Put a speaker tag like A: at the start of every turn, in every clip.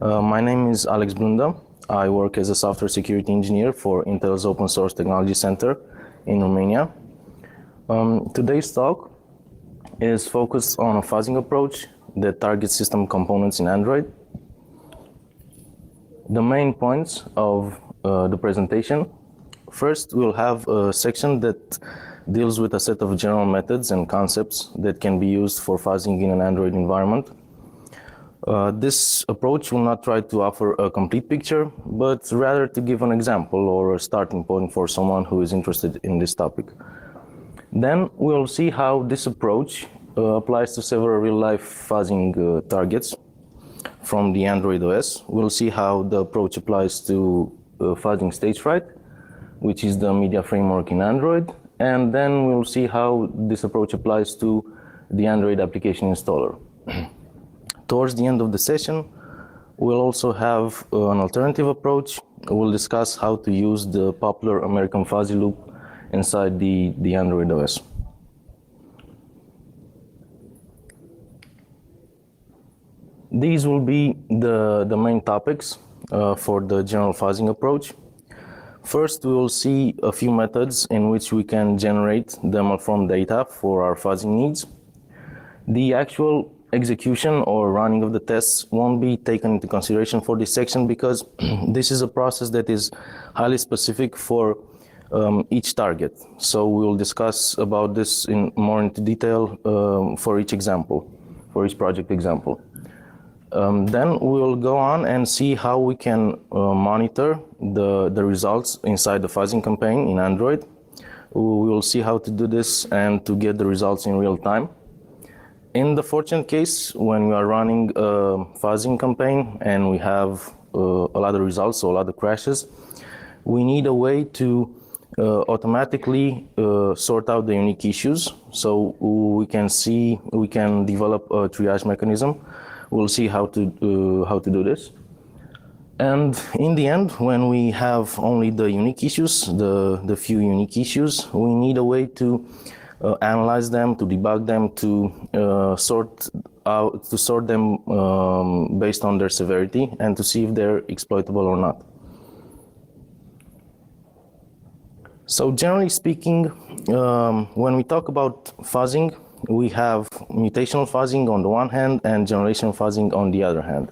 A: My name is Alex Blunda. I work as a software security engineer for Intel's Open Source Technology Center in Romania. Today's talk is focused on a fuzzing approach that targets system components in Android. The main points of the presentation. First, we'll have a section that deals with a set of general methods and concepts that can be used for fuzzing in an Android environment. This approach will not try to offer a complete picture, but rather to give an example or a starting point for someone who is interested in this topic. Then we'll see how this approach applies to several real-life fuzzing targets from the Android OS. We'll see how the approach applies to fuzzing stage fright, which is the media framework in Android, and then we'll see how this approach applies to the Android application installer. Towards the end of the session, we'll also have an alternative approach. We'll discuss how to use the popular American fuzzy loop inside the Android OS. These will be the main topics for the general fuzzing approach. First, we will see a few methods in which we can generate the malformed data for our fuzzing needs. The actual execution or running of the tests won't be taken into consideration for this section because this is a process that is highly specific for each target. So we'll discuss about this in more into detail for each example, for each project example. Then we'll go on and see how we can monitor the results inside the fuzzing campaign in Android. We will see how to do this and to get the results in real time. In the fortunate case, when we are running a fuzzing campaign and we have a lot of results, so a lot of crashes, we need a way to automatically sort out the unique issues. So we can develop a triage mechanism. We'll see how to do this. And in the end, when we have only the unique issues, the few unique issues, we need a way to analyze them, to debug them, to sort them based on their severity, and to see if they're exploitable or not. So generally speaking, when we talk about fuzzing, we have mutational fuzzing on the one hand and generational fuzzing on the other hand.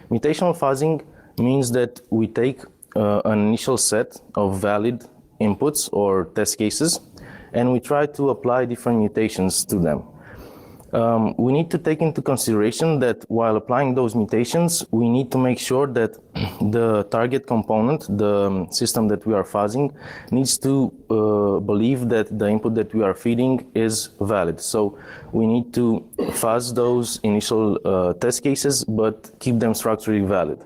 A: Mutational fuzzing means that we take an initial set of valid inputs or test cases, and we try to apply different mutations to them. We need to take into consideration that while applying those mutations, we need to make sure that the target component, the system that we are fuzzing, needs to believe that the input that we are feeding is valid. So we need to fuzz those initial test cases, but keep them structurally valid.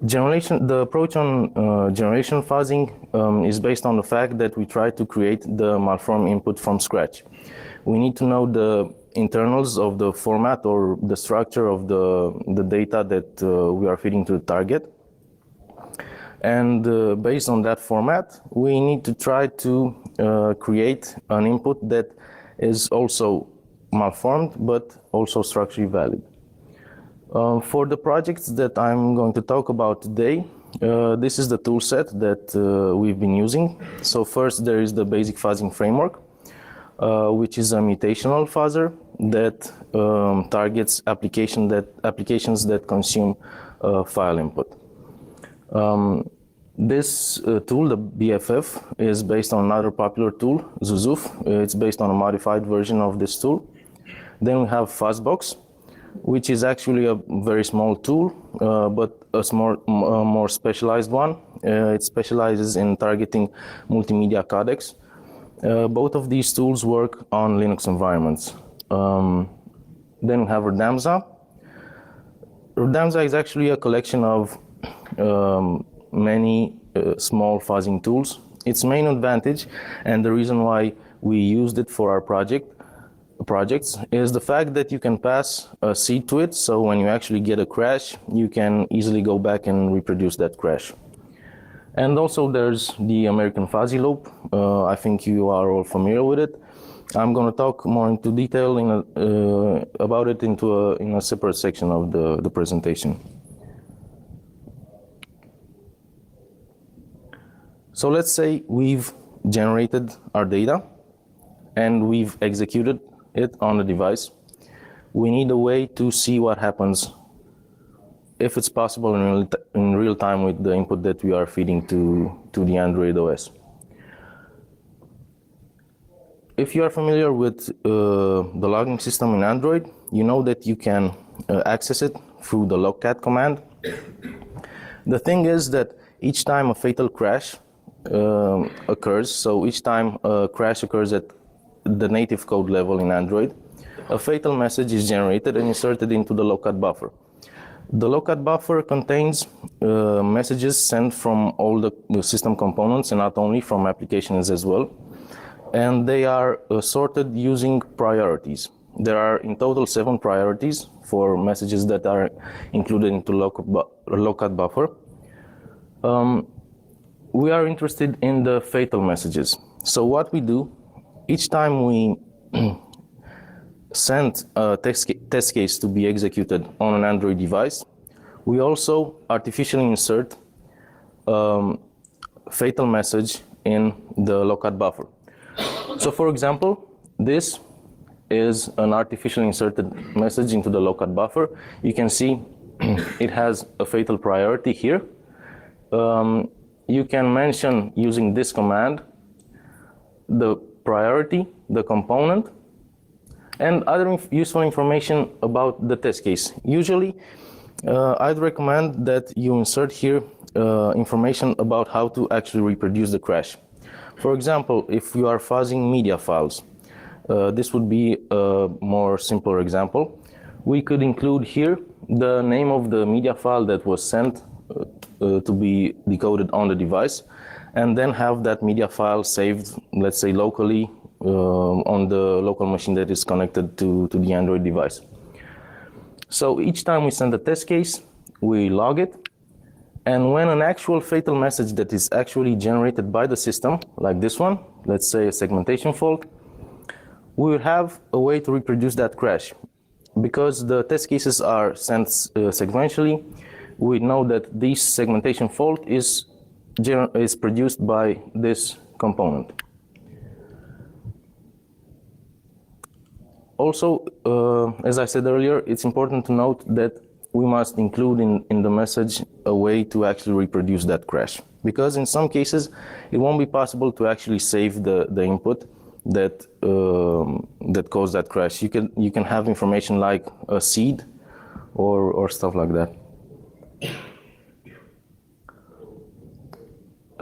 A: The approach on generation fuzzing is based on the fact that we try to create the malformed input from scratch. We need to know the internals of the format or the structure of the data that we are feeding to the target. And based on that format, we need to try to create an input that is also malformed, but also structurally valid. For the projects that I'm going to talk about today, this is the tool set that we've been using. So first there is the basic fuzzing framework, which is a mutational fuzzer that targets applications that consume file input. This tool, the BFF, is based on another popular tool, Zuzuf. It's based on a modified version of this tool. Then we have Fuzzbox, which is actually a very small tool, but a more specialized one. It specializes in targeting multimedia codecs. Both of these tools work on Linux environments. Then we have Rodamza. Rodamza is actually a collection of many small fuzzing tools. Its main advantage, and the reason why we used it for our projects, is the fact that you can pass a seed to it, so when you actually get a crash, you can easily go back and reproduce that crash. And also there's the American fuzzy loop. I think you are all familiar with it. I'm going to talk more into detail about it in a separate section of the presentation. So let's say we've generated our data and we've executed it on the device. We need a way to see what happens, if it's possible, in real time with the input that we are feeding to the Android OS. If you are familiar with the logging system in Android, you know that you can access it through the logcat command. The thing is that each time a fatal crash occurs, so each time a crash occurs at the native code level in Android, a fatal message is generated and inserted into the logcat buffer. The logcat buffer contains messages sent from all the system components and not only from applications as well. And they are sorted using priorities. There are in total 7 priorities for messages that are included into logcat buffer. We are interested in the fatal messages. So what we do, each time we send a test case to be executed on an Android device, we also artificially insert fatal message in the logcat buffer. So for example, this is an artificially inserted message into the logcat buffer. You can see it has a fatal priority here. You can mention using this command the priority, the component, and other useful information about the test case. Usually, I'd recommend that you insert here information about how to actually reproduce the crash. For example, if you are fuzzing media files, this would be a more simpler example. We could include here the name of the media file that was sent to be decoded on the device, and then have that media file saved, let's say locally, on the local machine that is connected to the Android device. So each time we send a test case, we log it, and when an actual fatal message that is actually generated by the system, like this one, let's say a segmentation fault, we will have a way to reproduce that crash. Because the test cases are sent sequentially, we know that this segmentation fault is produced by this component. Also, as I said earlier, it's important to note that we must include in the message a way to actually reproduce that crash. Because in some cases, it won't be possible to actually save the input that caused that crash. You can have information like a seed or stuff like that.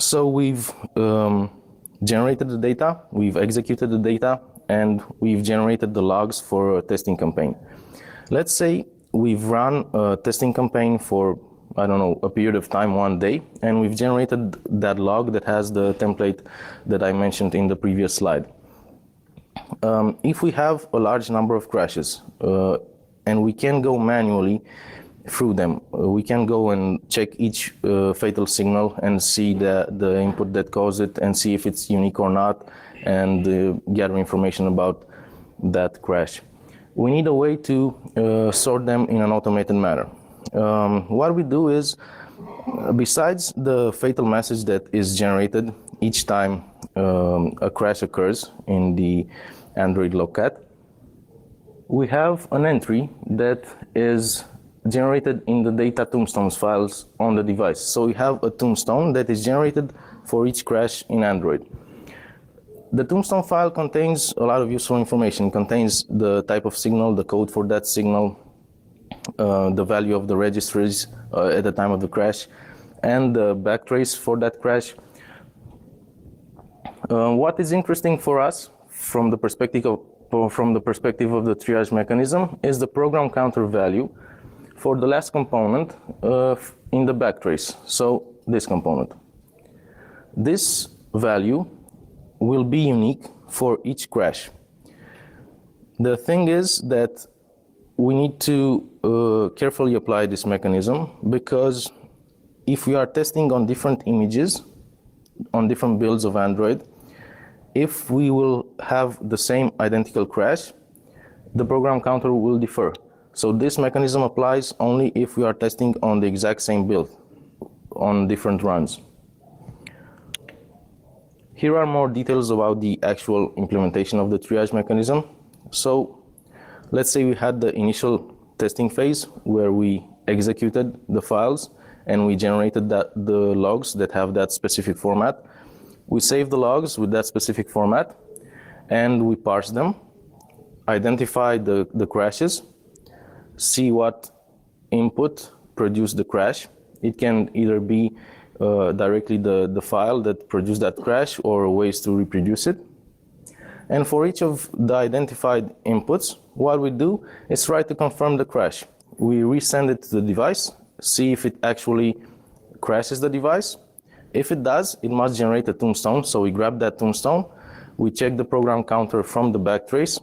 A: So we've generated the data, we've executed the data, and we've generated the logs for a testing campaign. Let's say we've run a testing campaign for, I don't know, a period of time, 1 day, and we've generated that log that has the template that I mentioned in the previous slide. If we have a large number of crashes, and we can go manually through them, we can go and check each fatal signal and see the input that caused it and see if it's unique or not, and gather information about that crash. We need a way to sort them in an automated manner. What we do is, besides the fatal message that is generated each time a crash occurs in the Android logcat, we have an entry that is generated in the data tombstones files on the device. So we have a tombstone that is generated for each crash in Android. The tombstone file contains a lot of useful information. It contains the type of signal, the code for that signal, the value of the registries at the time of the crash, and the backtrace for that crash. What is interesting for us from the perspective of the triage mechanism is the program counter value for the last component in the backtrace, so this component. This value will be unique for each crash. The thing is that we need to carefully apply this mechanism, because if we are testing on different images, on different builds of Android, if we will have the same identical crash, the program counter will differ. So this mechanism applies only if we are testing on the exact same build, on different runs. Here are more details about the actual implementation of the triage mechanism. So let's say we had the initial testing phase where we executed the files and we generated the logs that have that specific format. We save the logs with that specific format and we parse them, identify the crashes, see what input produced the crash. It can either be directly the file that produced that crash or ways to reproduce it. And for each of the identified inputs, what we do is try to confirm the crash. We resend it to the device, see if it actually crashes the device. If it does, it must generate a tombstone. So we grab that tombstone, we check the program counter from the backtrace,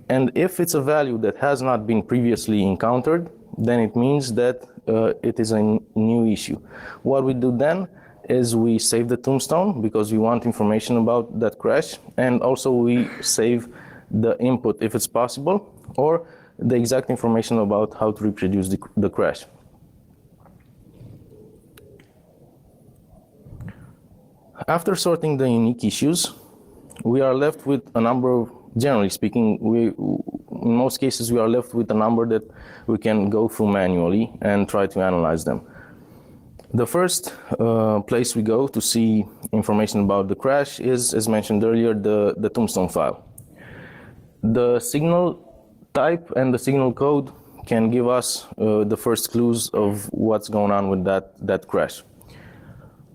A: and if it's a value that has not been previously encountered, then it means that it is a new issue. What we do then is we save the tombstone because we want information about that crash, and also we save the input if it's possible, or the exact information about how to reproduce the crash. After sorting the unique issues, we are left with a number of, generally speaking, in most cases we are left with a number that we can go through manually and try to analyze them. The first place we go to see information about the crash is, as mentioned earlier, the tombstone file. The signal type and the signal code can give us the first clues of what's going on with that crash.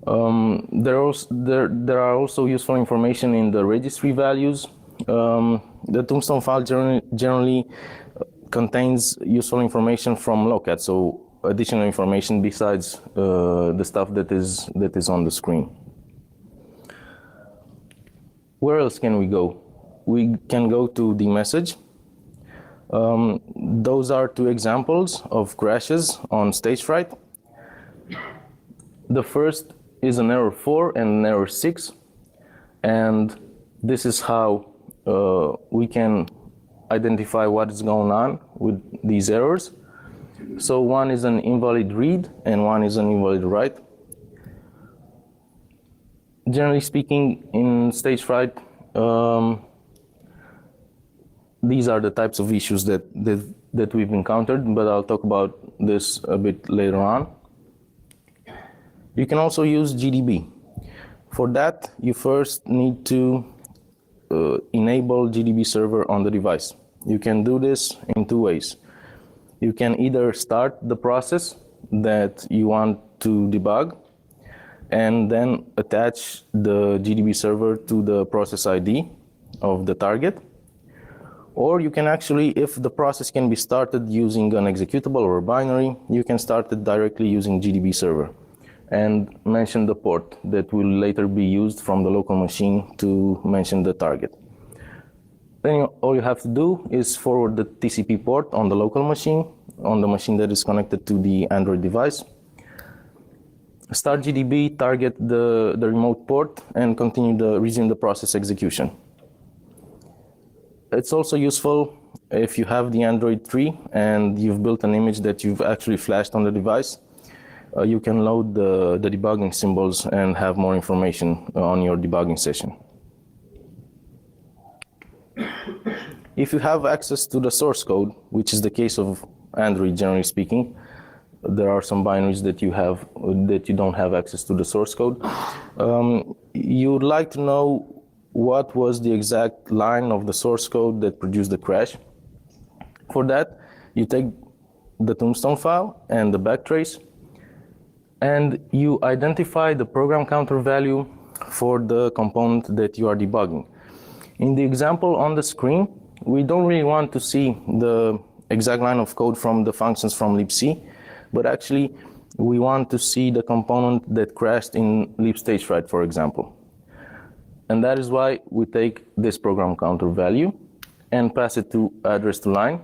A: There are also useful information in the registry values. The tombstone file generally contains useful information from Locat, so additional information besides the stuff that is on the screen. Where else can we go? We can go to the message. Those are two examples of crashes on stage fright. The first is an error 4 and an error 6, and this is how we can identify what is going on with these errors. So one is an invalid read and one is an invalid write. Generally speaking, in stage fright, these are the types of issues that we've encountered, but I'll talk about this a bit later on. You can also use GDB. For that, you first need to enable GDB server on the device. You can do this in two ways. You can either start the process that you want to debug and then attach the GDB server to the process ID of the target. Or you can actually, if the process can be started using an executable or a binary, you can start it directly using GDB server and mention the port that will later be used from the local machine to mention the target. Then all you have to do is forward the TCP port on the local machine, on the machine that is connected to the Android device. Start GDB, target the remote port, and resume the process execution. It's also useful if you have the Android 3 and you've built an image that you've actually flashed on the device. You can load the debugging symbols and have more information on your debugging session. If you have access to the source code, which is the case of Android generally speaking, there are some binaries that you don't have access to the source code. You would like to know what was the exact line of the source code that produced the crash. For that, you take the tombstone file and the backtrace, and you identify the program counter value for the component that you are debugging. In the example on the screen, we don't really want to see the exact line of code from the functions from libc, but actually we want to see the component that crashed in libstagefright, for example. And that is why we take this program counter value and pass it to address to line.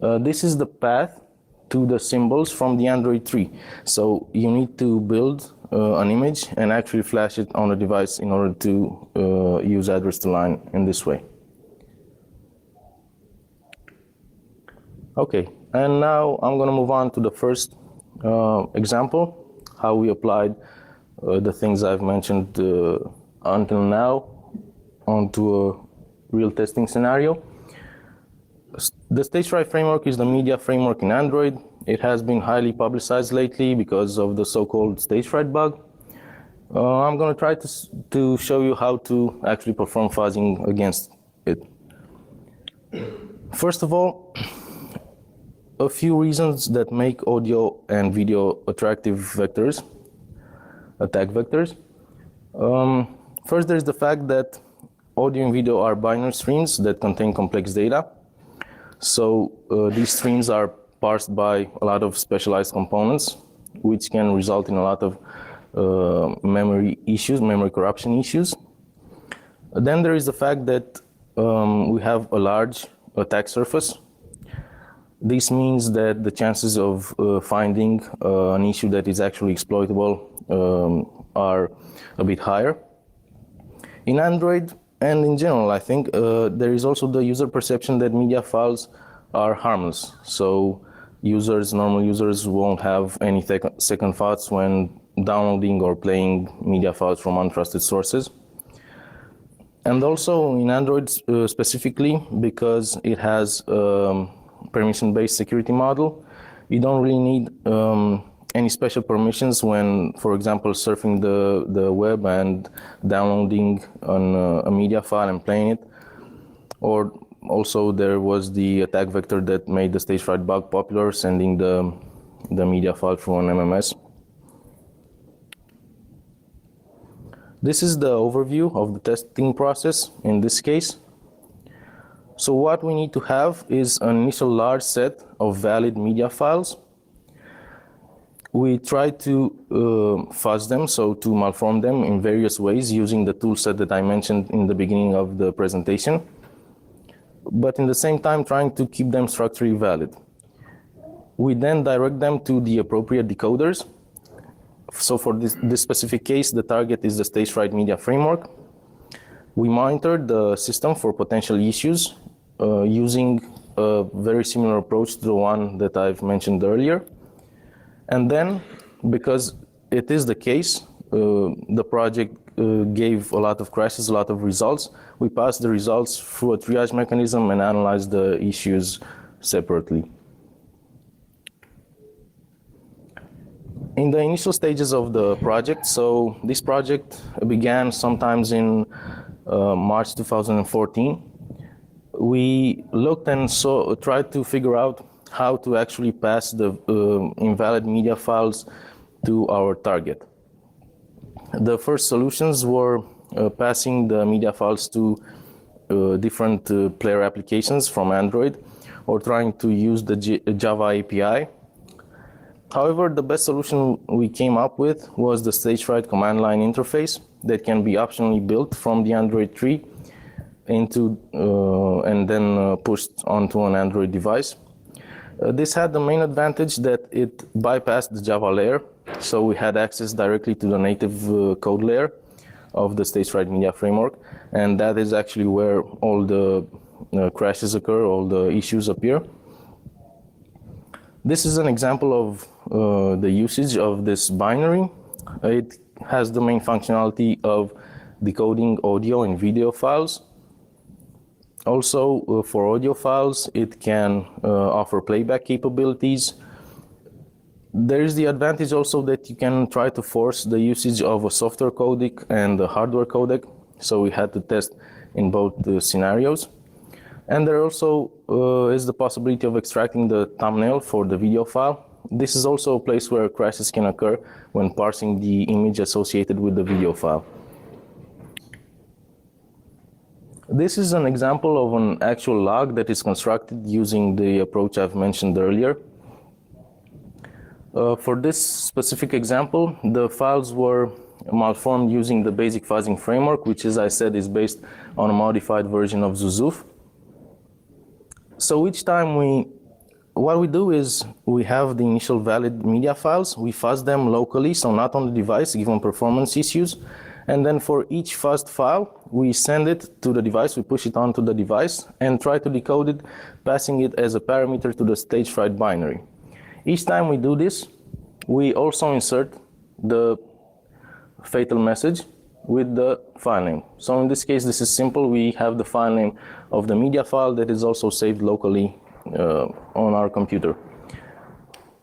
A: This is the path to the symbols from the Android 3. So you need to build an image and actually flash it on the device in order to use address to line in this way. Okay, and now I'm going to move on to the first example, how we applied the things I've mentioned until now onto a real testing scenario. The stage fright framework is the media framework in Android. It has been highly publicized lately because of the so-called stage fright bug. I'm going to try to show you how to actually perform fuzzing against it. First of all, a few reasons that make audio and video attractive vectors, attack vectors. First, there's the fact that audio and video are binary streams that contain complex data. So these streams are parsed by a lot of specialized components, which can result in a lot of memory issues, memory corruption issues. Then there is the fact that we have a large attack surface. This means that the chances of finding an issue that is actually exploitable are a bit higher. In Android and in general, I think there is also the user perception that media files are harmless. So normal users won't have any second thoughts when downloading or playing media files from untrusted sources. And also in Android specifically, because it has permission-based security model, you don't really need any special permissions when, for example, surfing the web and downloading a media file and playing it. Or also there was the attack vector that made the stage fright bug popular, sending the media file through an MMS. This is the overview of the testing process in this case. So what we need to have is an initial large set of valid media files. We try to fuzz them, so to malform them in various ways using the toolset that I mentioned in the beginning of the presentation, but in the same time trying to keep them structurally valid. We then direct them to the appropriate decoders. So for this specific case, the target is the stage fright media framework. We monitor the system for potential issues using a very similar approach to the one that I've mentioned earlier. And then, because it is the case, the project gave a lot of crashes, a lot of results. We passed the results through a triage mechanism and analyzed the issues separately. In the initial stages of the project, so this project began sometimes in March 2014, we looked and tried to figure out how to actually pass the invalid media files to our target. The first solutions were passing the media files to different player applications from Android, or trying to use the Java API. However, the best solution we came up with was the stage fright command line interface that can be optionally built from the Android tree into and then pushed onto an Android device. This had the main advantage that it bypassed the Java layer, so we had access directly to the native code layer of the stage fright media framework, and that is actually where all the crashes occur, all the issues appear. This is an example of the usage of this binary. It has the main functionality of decoding audio and video files. Also, for audio files, it can offer playback capabilities. There is the advantage also that you can try to force the usage of a software codec and a hardware codec. So we had to test in both the scenarios. And there also is the possibility of extracting the thumbnail for the video file. This is also a place where crashes can occur when parsing the image associated with the video file. This is an example of an actual log that is constructed using the approach I've mentioned earlier. For this specific example, the files were malformed using the basic fuzzing framework, which, as I said, is based on a modified version of Zuzuf. So each time what we do is we have the initial valid media files, we fuzz them locally, so not on the device, given performance issues. And then for each fuzzed file, we send it to the device, we push it onto the device, and try to decode it, passing it as a parameter to the stage fright binary. Each time we do this, we also insert the fatal message with the file name. So in this case, this is simple. We have the file name of the media file that is also saved locally on our computer.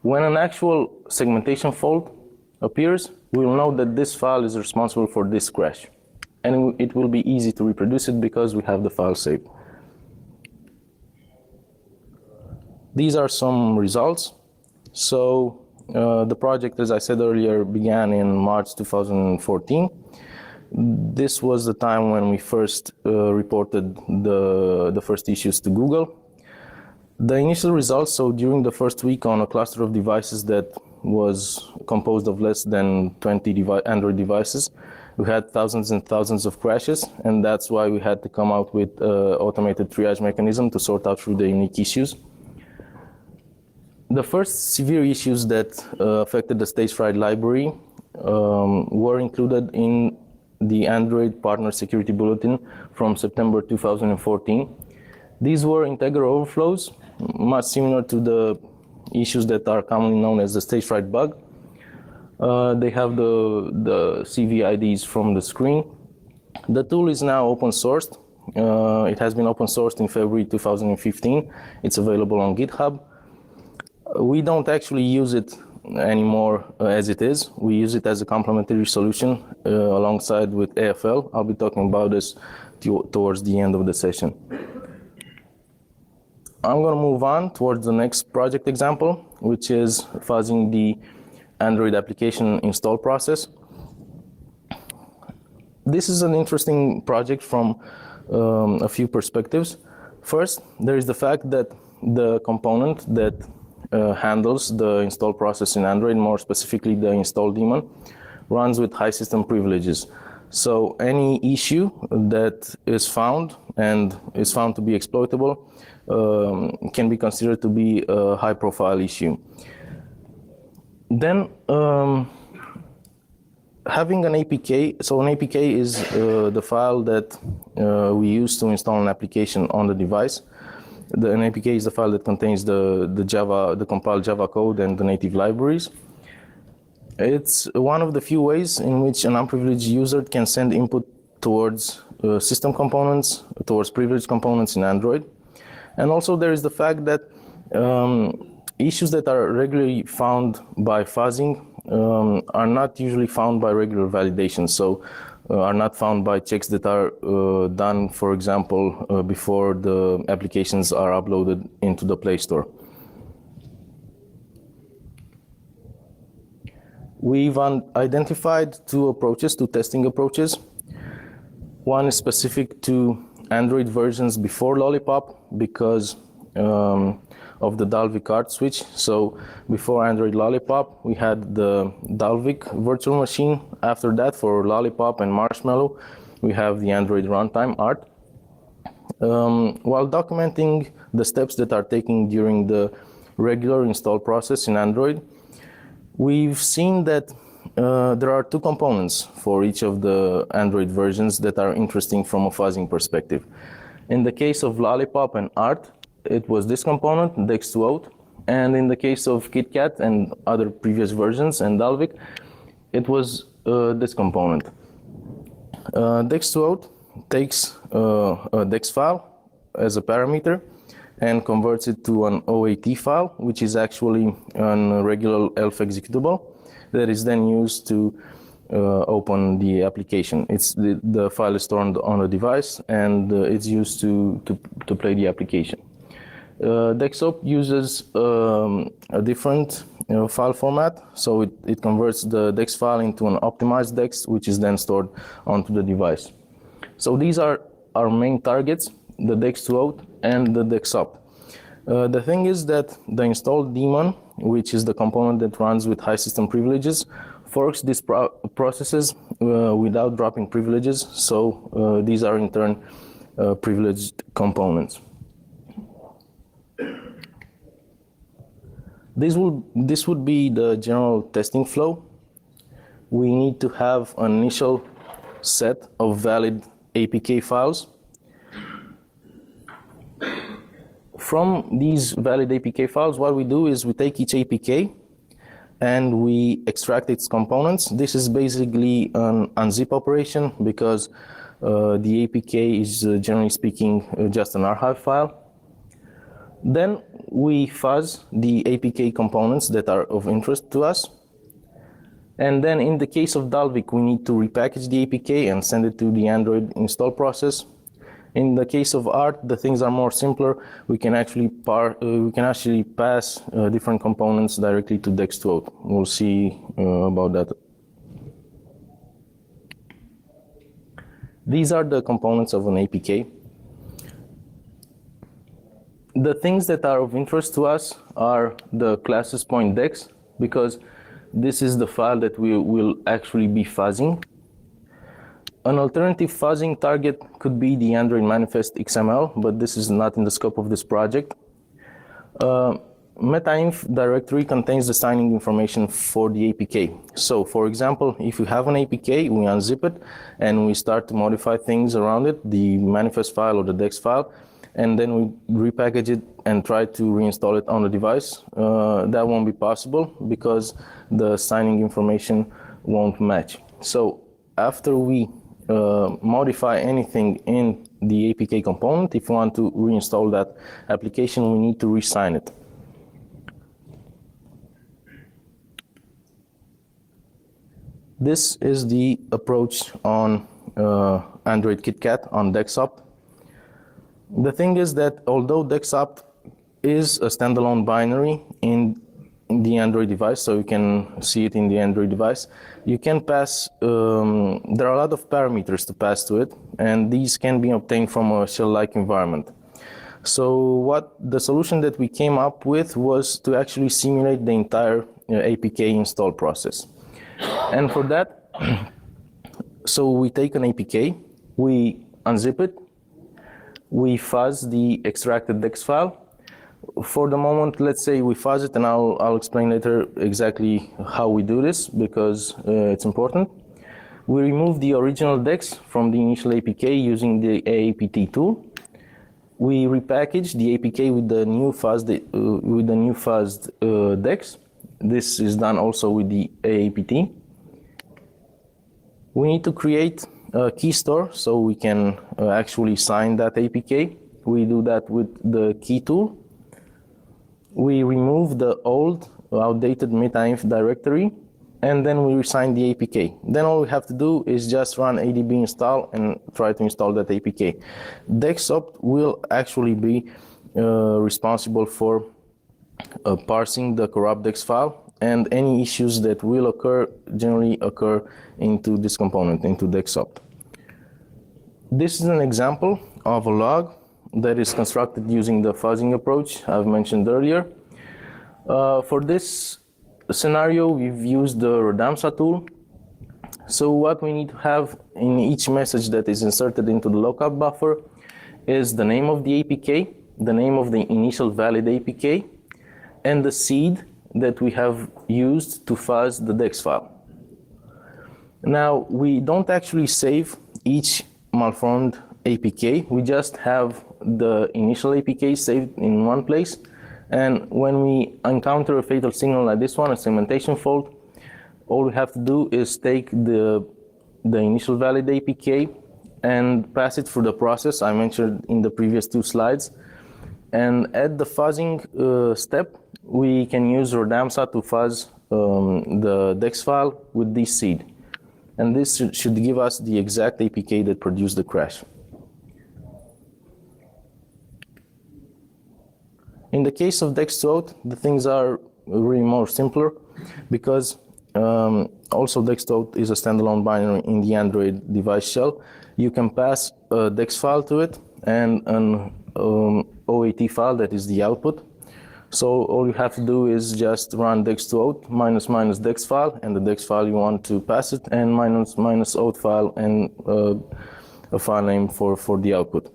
A: When an actual segmentation fault appears, we will know that this file is responsible for this crash. And it will be easy to reproduce it because we have the file saved. These are some results. So the project, as I said earlier, began in March 2014. This was the time when we first reported the first issues to Google. The initial results, so during the first week on a cluster of devices that was composed of less than 20 Android devices, we had thousands and thousands of crashes, and that's why we had to come out with an automated triage mechanism to sort out through the unique issues. The first severe issues that affected the stagefright library were included in the Android Partner Security Bulletin from September 2014. These were integer overflows, much similar to the issues that are commonly known as the stagefright bug. They have the CV IDs from the screen. The tool is now open sourced. It has been open sourced in February 2015. It's available on GitHub. We don't actually use it anymore as it is. We use it as a complementary solution alongside with AFL. I'll be talking about this towards the end of the session. I'm going to move on towards the next project example, which is fuzzing the Android application install process. This is an interesting project from a few perspectives. First, there is the fact that the component that handles the install process in Android, more specifically the install daemon, runs with high system privileges. So any issue that is found and is found to be exploitable can be considered to be a high profile issue. Then having an APK, so an APK is the file that we use to install an application on the device. An APK is the file that contains the compiled Java code and the native libraries. It's one of the few ways in which an unprivileged user can send input towards system components, towards privileged components in Android. And also there is the fact that issues that are regularly found by fuzzing are not usually found by regular validation. So are not found by checks that are done, for example, before the applications are uploaded into the Play Store. We've identified two testing approaches. One is specific to Android versions before Lollipop because of the Dalvik art switch. So before Android Lollipop, we had the Dalvik virtual machine. After that, for Lollipop and Marshmallow, we have the Android runtime art. While documenting the steps that are taken during the regular install process in Android, we've seen that there are two components for each of the Android versions that are interesting from a fuzzing perspective. In the case of Lollipop and Art, it was this component, dex2out, and in the case of KitKat and other previous versions and Dalvik, it was this component. Dex2out takes a dex file as a parameter and converts it to an OAT file, which is actually a regular ELF executable that is then used to open the application. The file is stored on a device and it's used to play the application. Dexop uses a different file format, so it converts the dex file into an optimized dex, which is then stored onto the device. So these are our main targets, the dex2out and the dexop. The thing is that the install daemon, which is the component that runs with high system privileges, forks these processes without dropping privileges, so these are in turn privileged components. This would be the general testing flow. We need to have an initial set of valid APK files. From these valid APK files, what we do is we take each APK and we extract its components. This is basically an unzip operation because the APK is generally speaking just an archive file. Then we fuzz the APK components that are of interest to us. And then in the case of Dalvik, we need to repackage the APK and send it to the Android install process. In the case of Art, the things are more simpler. We can actually pass different components directly to Dex2out. We'll see about that. These are the components of an APK. The things that are of interest to us are the classes.dex, because this is the file that we will actually be fuzzing. An alternative fuzzing target could be the Android manifest XML, but this is not in the scope of this project. Metainf directory contains the signing information for the APK. So for example, if we have an APK, we unzip it and we start to modify things around it, the manifest file or the dex file, and then we repackage it and try to reinstall it on the device. That won't be possible because the signing information won't match. So after we modify anything in the APK component, if we want to reinstall that application, we need to re-sign it. This is the approach on Android KitKat on DexOpt. The thing is that although DexOpt is a standalone binary in the Android device, so you can see it in the Android device, you can pass, there are a lot of parameters to pass to it, and these can be obtained from a shell-like environment. So what the solution that we came up with was to actually simulate the entire APK install process. And for that, so we take an APK, we unzip it, we fuzz the extracted dex file. For the moment, let's say we fuzz it, and I'll explain later exactly how we do this because it's important. We remove the original dex from the initial APK using the AAPT tool. We repackage the APK with the new fuzzed dex. This is done also with the AAPT. We need to create a key store so we can actually sign that APK. We do that with the key tool. We remove the old, outdated metainf directory, and then we resign the APK. Then all we have to do is just run adb install and try to install that APK. DexOpt will actually be responsible for parsing the corrupt dex file, and any issues that will occur generally occur into this component, into DexOpt. This is an example of a log that is constructed using the fuzzing approach I've mentioned earlier. For this scenario, we've used the Rodamsa tool. So what we need to have in each message that is inserted into the lookup buffer is the name of the APK, the name of the initial valid APK, and the seed that we have used to fuzz the dex file. Now, we don't actually save each malformed APK, we just have the initial APK saved in one place, and when we encounter a fatal signal like this one, a segmentation fault, all we have to do is take the initial valid APK and pass it through the process I mentioned in the previous two slides. And at the fuzzing step, we can use Rodamsa to fuzz the dex file with this seed. And this should give us the exact APK that produced the crash. In the case of Dex2out, the things are really more simpler because also Dex2out is a standalone binary in the Android device shell. You can pass a dex file to it and an OAT file that is the output. So all you have to do is just run dex2out -- dex file and the dex file you want to pass it, and -- out file and a file name for the output.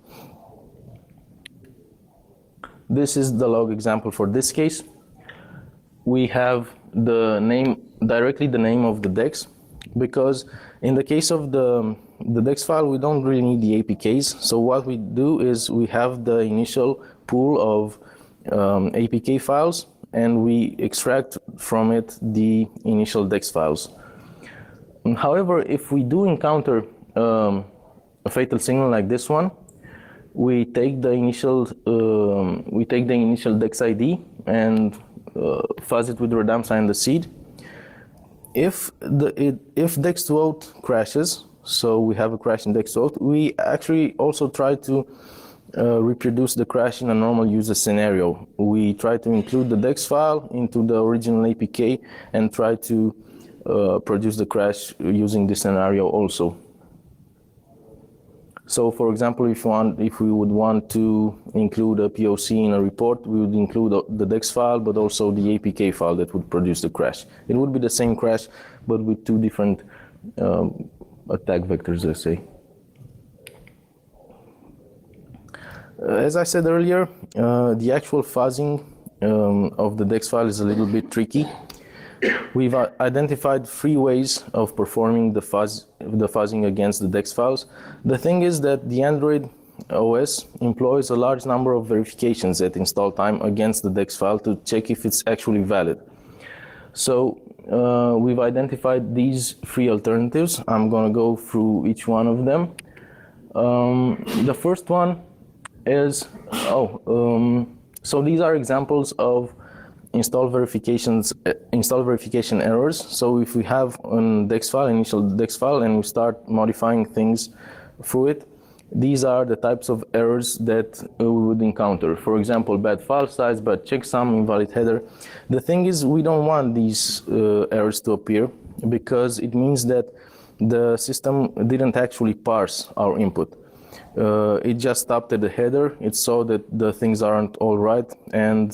A: This is the log example for this case. We have the name, directly the name of the dex, because in the case of the dex file, we don't really need the APKs. So what we do is we have the initial pool of APK files, and we extract from it the initial DEX files. However, if we do encounter a fatal signal like this one, we take the initial DEX ID and fuzz it with Radamsa and the seed. If DEX2auth crashes, so we have a crash in DEX2auth, we actually also try to reproduce the crash in a normal user scenario. We try to include the DEX file into the original APK and try to produce the crash using this scenario also. So, for example, if we would want to include a POC in a report, we would include the DEX file, but also the APK file that would produce the crash. It would be the same crash, but with two different attack vectors, let's say. As I said earlier, the actual fuzzing of the DEX file is a little bit tricky. We've identified 3 ways of performing the fuzzing against the DEX files. The thing is that the Android OS employs a large number of verifications at install time against the DEX file to check if it's actually valid. So we've identified these 3 alternatives. I'm going to go through each one of them. The first one is, so these are examples of install verification errors. So if we have an DEX file, initial DEX file, and we start modifying things through it, these are the types of errors that we would encounter. For example, bad file size, bad checksum, invalid header. The thing is, we don't want these errors to appear because it means that the system didn't actually parse our input. It just stopped at the header. It saw that the things aren't all right, and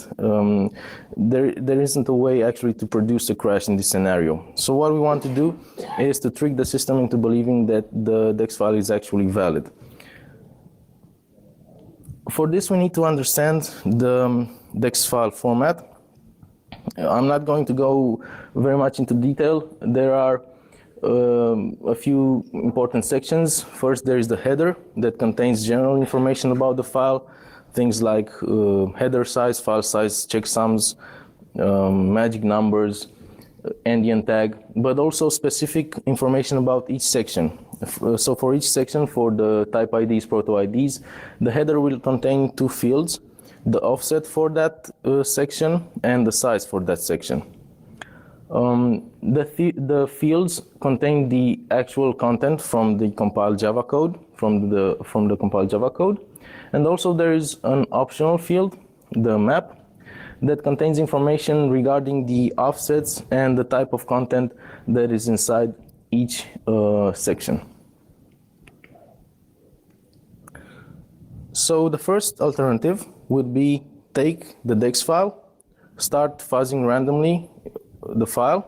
A: there isn't a way actually to produce a crash in this scenario. So what we want to do is to trick the system into believing that the DEX file is actually valid. For this, we need to understand the DEX file format. I'm not going to go very much into detail. There are a few important sections. First, there is the header that contains general information about the file, things like header size, file size, checksums, magic numbers, endian tag, but also specific information about each section. So for each section, for the type IDs, proto IDs, the header will contain 2 fields, the offset for that section and the size for that section. The fields contain the actual content from the compiled Java code, from the compiled Java code, and also there is an optional field, the map, that contains information regarding the offsets and the type of content that is inside each section. So the first alternative would be take the DEX file, start fuzzing randomly the file,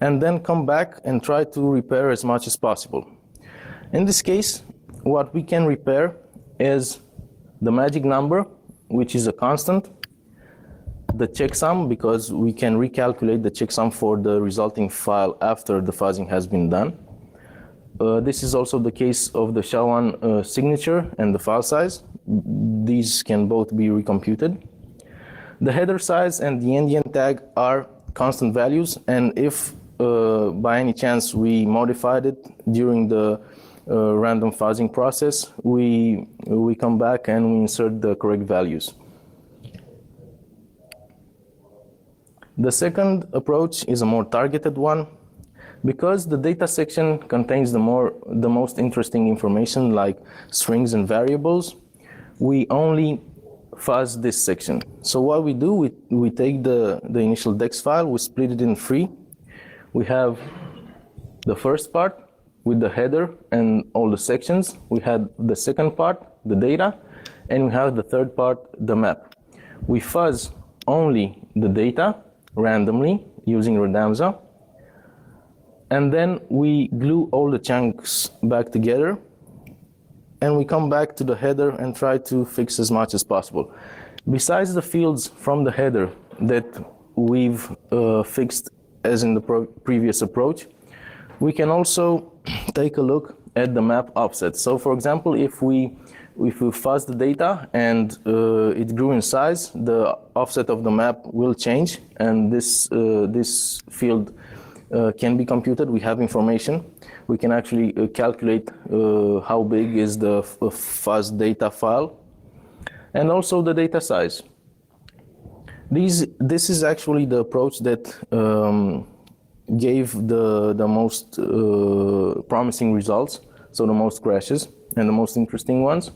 A: and then come back and try to repair as much as possible. In this case, what we can repair is the magic number, which is a constant, the checksum, because we can recalculate the checksum for the resulting file after the fuzzing has been done. This is also the case of the SHA-1 signature and the file size. These can both be recomputed. The header size and the endian tag are constant values, and if by any chance we modified it during the random fuzzing process, we come back and we insert the correct values. The second approach is a more targeted one. Because the data section contains the most interesting information like strings and variables, we only fuzz this section. So what we do, we take the initial DEX file, we split it in 3. We have the first part with the header and all the sections. We had the second part, the data, and we have the third part, the map. We fuzz only the data randomly using Radamsa, and then we glue all the chunks back together, and we come back to the header and try to fix as much as possible. Besides the fields from the header that we've fixed as in the previous approach, we can also take a look at the map offset. So for example, if we if we fuzz the data and it grew in size, the offset of the map will change, and this field can be computed. We have information. We can actually calculate how big is the fuzz data file, and also the data size. This is actually the approach that gave the most promising results, so the most crashes and the most interesting ones.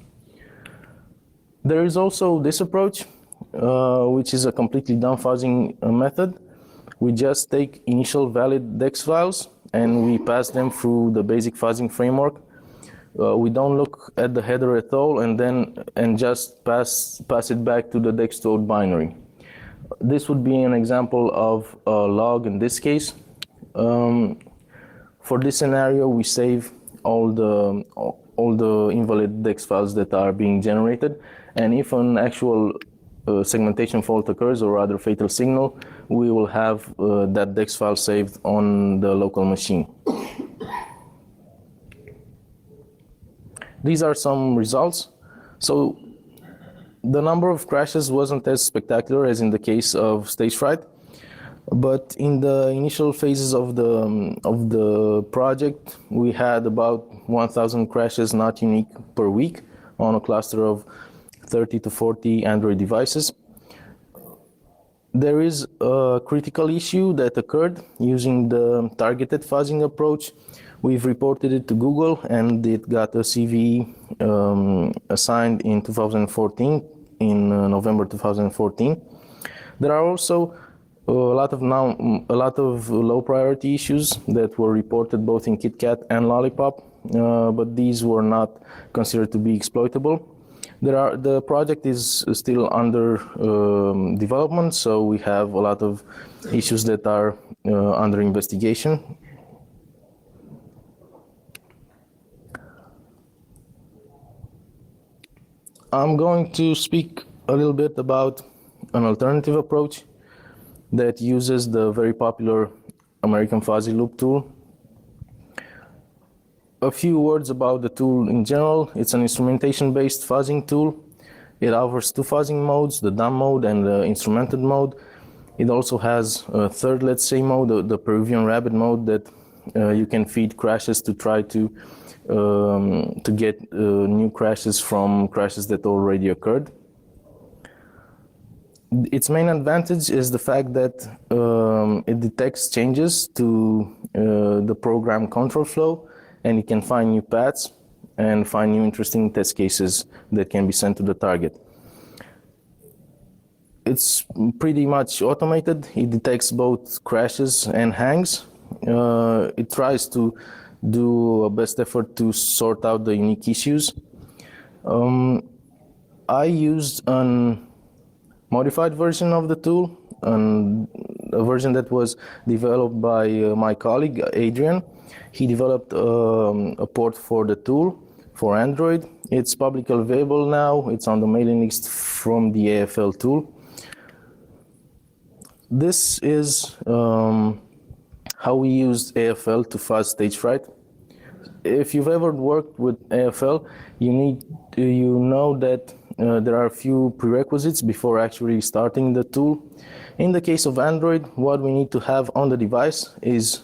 A: There is also this approach, which is a completely downfuzzing method. We just take initial valid DEX files and we pass them through the basic fuzzing framework. We don't look at the header at all and just pass it back to the DEX2 binary. This would be an example of a log in this case. For this scenario, we save all the invalid DEX files that are being generated, and if an actual segmentation fault occurs, or rather fatal signal, we will have that DEX file saved on the local machine. These are some results. So the number of crashes wasn't as spectacular as in the case of stage fright, but in the initial phases of the project, we had about 1,000 crashes not unique per week on a cluster of 30 to 40 Android devices. There is a critical issue that occurred using the targeted fuzzing approach. We've reported it to Google, and it got a CVE assigned in 2014, in November 2014. There are also a lot of low priority issues that were reported both in KitKat and Lollipop, but these were not considered to be exploitable. The project is still under development, so we have a lot of issues that are under investigation. I'm going to speak a little bit about an alternative approach that uses the very popular American Fuzzy Loop tool. A few words about the tool in general. It's an instrumentation-based fuzzing tool. It offers two fuzzing modes, the dumb mode and the instrumented mode. It also has a third, let's say, mode, the Peruvian rabbit mode, that you can feed crashes to try to get new crashes from crashes that already occurred. Its main advantage is the fact that it detects changes to the program control flow, and it can find new paths and find new interesting test cases that can be sent to the target. It's pretty much automated. It detects both crashes and hangs. It tries to do a best effort to sort out the unique issues. I used a modified version of the tool, a version that was developed by my colleague, Adrian. He developed a port for the tool for Android. It's publicly available now. It's on the mailing list from the AFL tool. This is how we used AFL to fuzz stage fright. If you've ever worked with AFL, you know that there are a few prerequisites before actually starting the tool. In the case of Android, what we need to have on the device is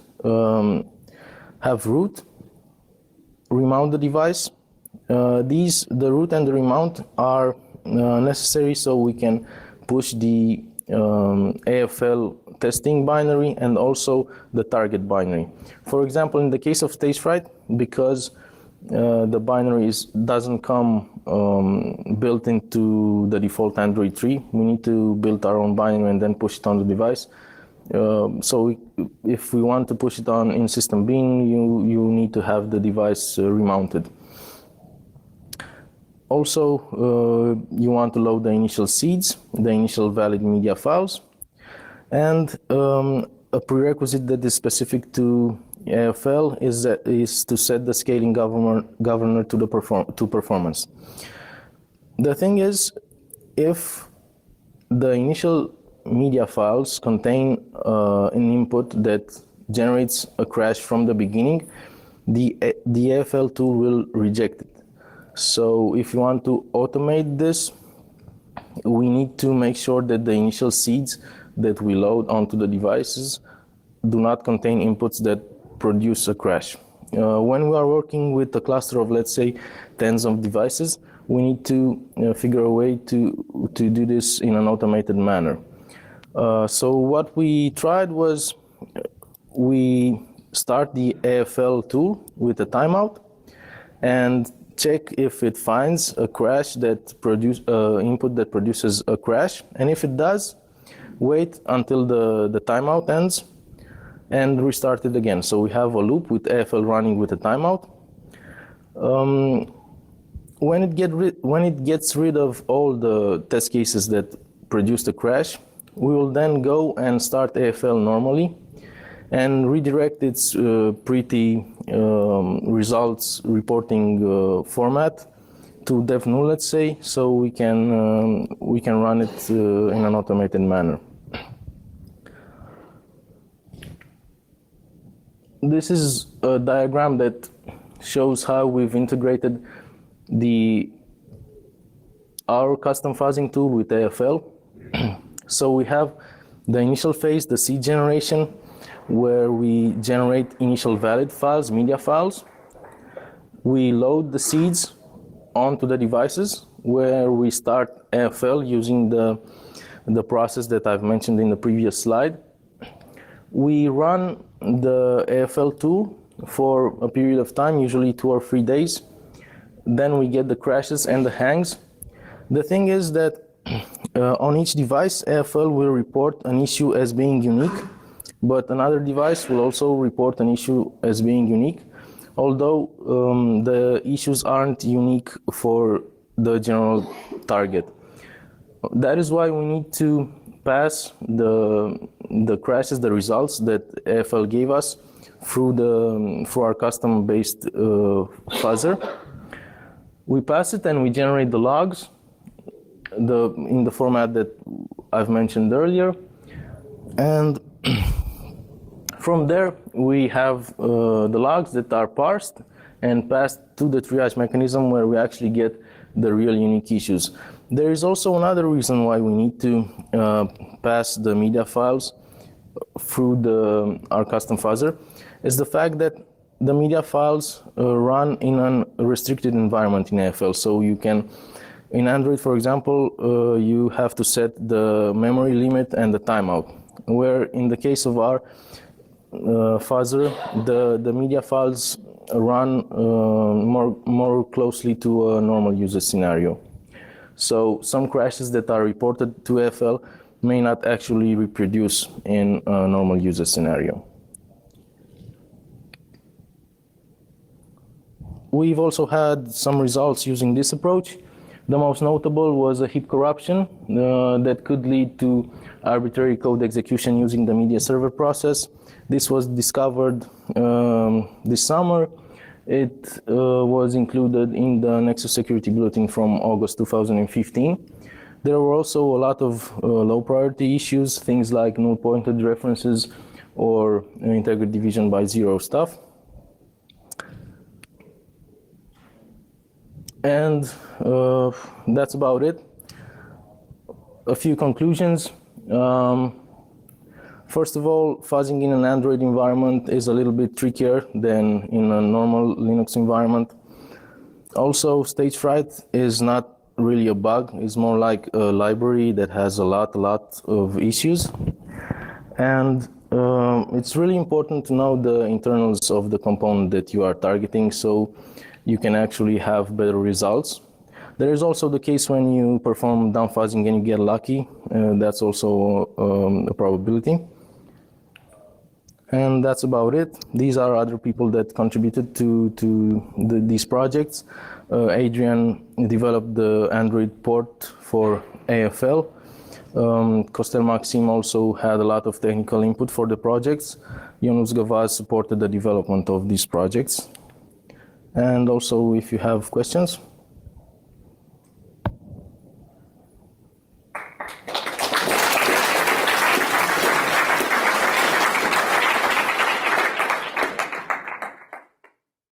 A: have root, remount the device. The root and the remount are necessary so we can push the AFL testing binary and also the target binary. For example, in the case of stage fright, because the binary doesn't come built into the default Android tree, we need to build our own binary and then push it on the device. So if we want to push it on in system bin, you need to have the device remounted. Also, you want to load the initial seeds, the initial valid media files, and a prerequisite that is specific to AFL is to set the scaling governor to performance. The thing is, if the initial media files contain an input that generates a crash from the beginning, the AFL tool will reject it. So if you want to automate this, we need to make sure that the initial seeds that we load onto the devices do not contain inputs that produce a crash. When we are working with a cluster of, let's say, tens of devices, we need to figure a way to do this in an automated manner. So what we tried was we start the AFL tool with a timeout and check if it finds a crash that input that produces a crash, and if it does, wait until the timeout ends and restart it again. So we have a loop with AFL running with a timeout. When it gets rid of all the test cases that produced a crash, we will then go and start AFL normally and redirect its pretty results reporting format to dev null, let's say, so we can run it in an automated manner. This is a diagram that shows how we've integrated our custom fuzzing tool with AFL. So we have the initial phase, the seed generation, where we generate initial valid files, media files. We load the seeds onto the devices, where we start AFL using the process that I've mentioned in the previous slide. We run the AFL tool for a period of time, usually 2 or 3 days. Then we get the crashes and the hangs. The thing is that on each device, AFL will report an issue as being unique, but another device will also report an issue as being unique, although the issues aren't unique for the general target. That is why we need to pass the crashes, the results that AFL gave us through our custom-based fuzzer. We pass it and we generate the logs in the format that I've mentioned earlier, and from there we have the logs that are parsed and passed to the triage mechanism, where we actually get the real unique issues. There is also another reason why we need to pass the media files through our custom fuzzer, is the fact that the media files run in a restricted environment in AFL. So you can, in Android, for example, you have to set the memory limit and the timeout, where in the case of our fuzzer, the media files run more closely to a normal user scenario. So some crashes that are reported to AFL may not actually reproduce in a normal user scenario. We've also had some results using this approach. The most notable was a heap corruption that could lead to arbitrary code execution using the media server process. This was discovered this summer. It was included in the Nexus Security Bulletin from August 2015. There were also a lot of low priority issues, things like null pointed references or integrity division by zero stuff. And that's about it. A few conclusions. First of all, fuzzing in an Android environment is a little bit trickier than in a normal Linux environment. Also, stage fright is not really a bug. It's more like a library that has a lot of issues. And it's really important to know the internals of the component that you are targeting, so you can actually have better results. There is also the case when you perform down fuzzing and you get lucky. That's also a probability. And that's about it. These are other people that contributed to these projects. Adrian developed the Android port for AFL. Costel Maxim also had a lot of technical input for the projects. Ionuț Gavaz supported the development of these projects. And also, if you have questions.